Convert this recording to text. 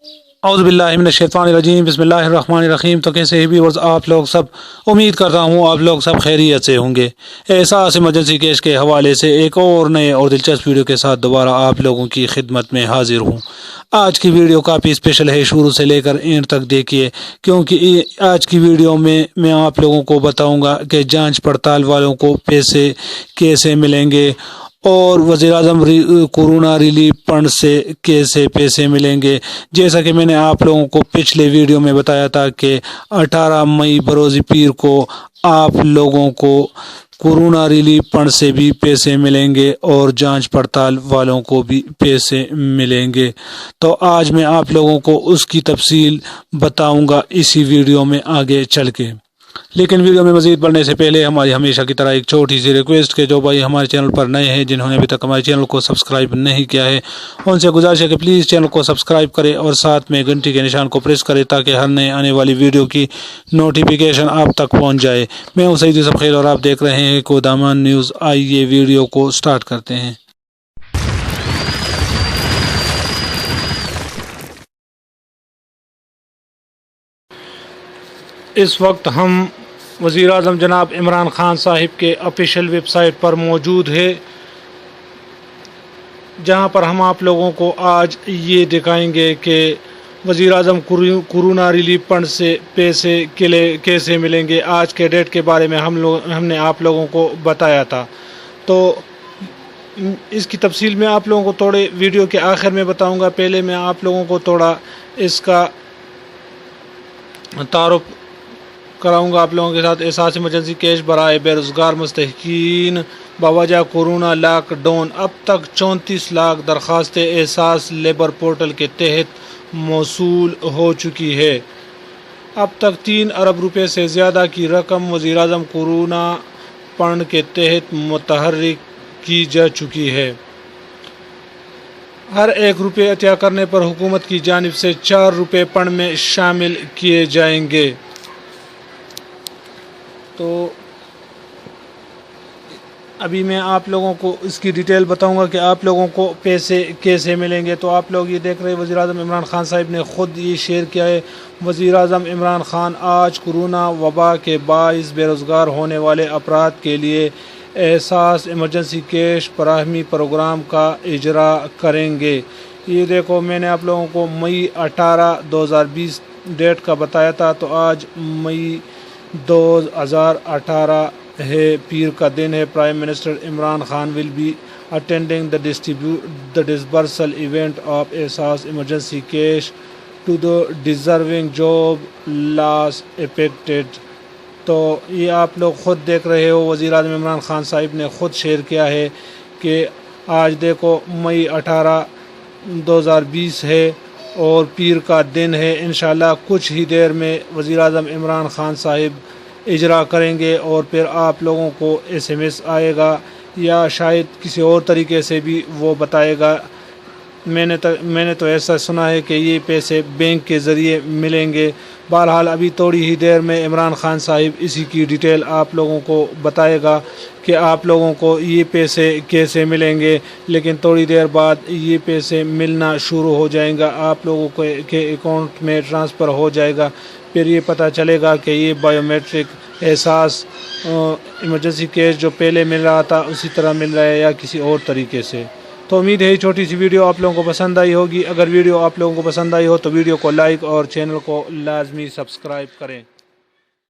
اعوذ باللہ من الشیطان الرجیم بسم اللہ الرحمن الرحیم۔ تو کیسے ہی بھی آپ لوگ سب، امید کرتا ہوں آپ لوگ سب خیریت سے ہوں گے۔ احساس ایمرجنسی کیس کے حوالے سے ایک اور نئے اور دلچسپ ویڈیو کے ساتھ دوبارہ آپ لوگوں کی خدمت میں حاضر ہوں۔ آج کی ویڈیو کافی اسپیشل ہے، شروع سے لے کر اینڈ تک دیکھیے، کیونکہ آج کی ویڈیو میں آپ لوگوں کو بتاؤں گا کہ جانچ پڑتال والوں کو پیسے کیسے ملیں گے، اور وزیراعظم کورونا ریلیف فنڈ سے کیسے پیسے ملیں گے۔ جیسا کہ میں نے آپ لوگوں کو پچھلے ویڈیو میں بتایا تھا کہ 18 مئی بروز پیر کو آپ لوگوں کو کورونا ریلیف فنڈ سے بھی پیسے ملیں گے اور جانچ پڑتال والوں کو بھی پیسے ملیں گے۔ تو آج میں آپ لوگوں کو اس کی تفصیل بتاؤں گا اسی ویڈیو میں آگے چل کے۔ لیکن ویڈیو میں مزید بڑھنے سے پہلے ہماری ہمیشہ کی طرح ایک چھوٹی سی ریکویسٹ کہ جو بھائی ہمارے چینل پر نئے ہیں، جنہوں نے ابھی تک ہمارے چینل کو سبسکرائب نہیں کیا ہے، ان سے گزارش ہے کہ پلیز چینل کو سبسکرائب کریں اور ساتھ میں گھنٹی کے نشان کو پریس کریں تاکہ ہر نئے آنے والی ویڈیو کی نوٹیفیکیشن آپ تک پہنچ جائے۔ میں ہوں سعید یوسف خیل اور آپ دیکھ رہے ہیں کودامان نیوز۔ آئیے ویڈیو کو سٹارٹ کرتے ہیں۔ اس وقت ہم وزیر اعظم جناب عمران خان صاحب کے آفیشیل ویب سائٹ پر موجود ہے، جہاں پر ہم آپ لوگوں کو آج یہ دکھائیں گے کہ وزیر اعظم کورونا ریلیف فنڈ سے پیسے کیسے ملیں گے۔ آج کے ڈیٹ کے بارے میں ہم نے آپ لوگوں کو بتایا تھا، تو اس کی تفصیل میں آپ لوگوں کو تھوڑے ویڈیو کے آخر میں بتاؤں گا۔ پہلے میں آپ لوگوں کو تھوڑا اس کا تعارف کراؤں گا آپ لوگوں کے ساتھ۔ احساس ایمرجنسی کیش برائے بے روزگار مستحقین بوجہ کورونا لاک ڈاؤن، اب تک 34 لاکھ درخواستیں احساس لیبر پورٹل کے تحت موصول ہو چکی ہے۔ اب تک 3 ارب روپے سے زیادہ کی رقم وزیر اعظم کورونا فنڈ کے تحت متحرک کی جا چکی ہے۔ ہر 1 روپے عطیہ کرنے پر حکومت کی جانب سے 4 روپے فنڈ میں شامل کیے جائیں گے۔ تو ابھی میں آپ لوگوں کو اس کی ڈیٹیل بتاؤں گا کہ آپ لوگوں کو پیسے کیسے ملیں گے۔ تو آپ لوگ یہ دیکھ رہے ہیں، وزیر اعظم عمران خان صاحب نے خود یہ شیئر کیا ہے۔ وزیر اعظم عمران خان آج کورونا وبا کے باعث بے روزگار ہونے والے افراد کے لیے احساس ایمرجنسی کیش فراہمی پروگرام کا اجرا کریں گے۔ یہ دیکھو، میں نے آپ لوگوں کو مئی 18 2020 ڈیٹ کا بتایا تھا، تو آج مئی 2018 ہے، پیر کا دن ہے۔ Prime minister Imran Khan will be attending the disbursal event of Ehsaas emergency cash to the deserving job loss affected۔ تو یہ آپ لوگ خود دیکھ رہے ہو، وزیر اعظم عمران خان صاحب نے خود شیئر کیا ہے کہ آج دیکھو مئی 18 2020 ہے اور پیر کا دن ہے۔ انشاءاللہ کچھ ہی دیر میں وزیر اعظم عمران خان صاحب اجرا کریں گے، اور پھر آپ لوگوں کو SMS آئے گا یا شاید کسی اور طریقے سے بھی وہ بتائے گا۔ میں نے تو ایسا سنا ہے کہ یہ پیسے بینک کے ذریعے ملیں گے۔ بہرحال ابھی تھوڑی ہی دیر میں عمران خان صاحب اسی کی ڈیٹیل آپ لوگوں کو بتائے گا کہ آپ لوگوں کو یہ پیسے کیسے ملیں گے، لیکن تھوڑی دیر بعد یہ پیسے ملنا شروع ہو جائیں گا، آپ لوگوں کے اکاؤنٹ میں ٹرانسفر ہو جائے گا۔ پھر یہ پتہ چلے گا کہ یہ بائیو میٹرک احساس ایمرجنسی کیش جو پہلے مل رہا تھا اسی طرح مل رہا ہے یا کسی اور طریقے سے۔ تو امید ہے یہ چھوٹی سی ویڈیو آپ لوگوں کو پسند آئی ہوگی۔ اگر ویڈیو آپ لوگوں کو پسند آئی ہو تو ویڈیو کو لائک اور چینل کو لازمی سبسکرائب کریں۔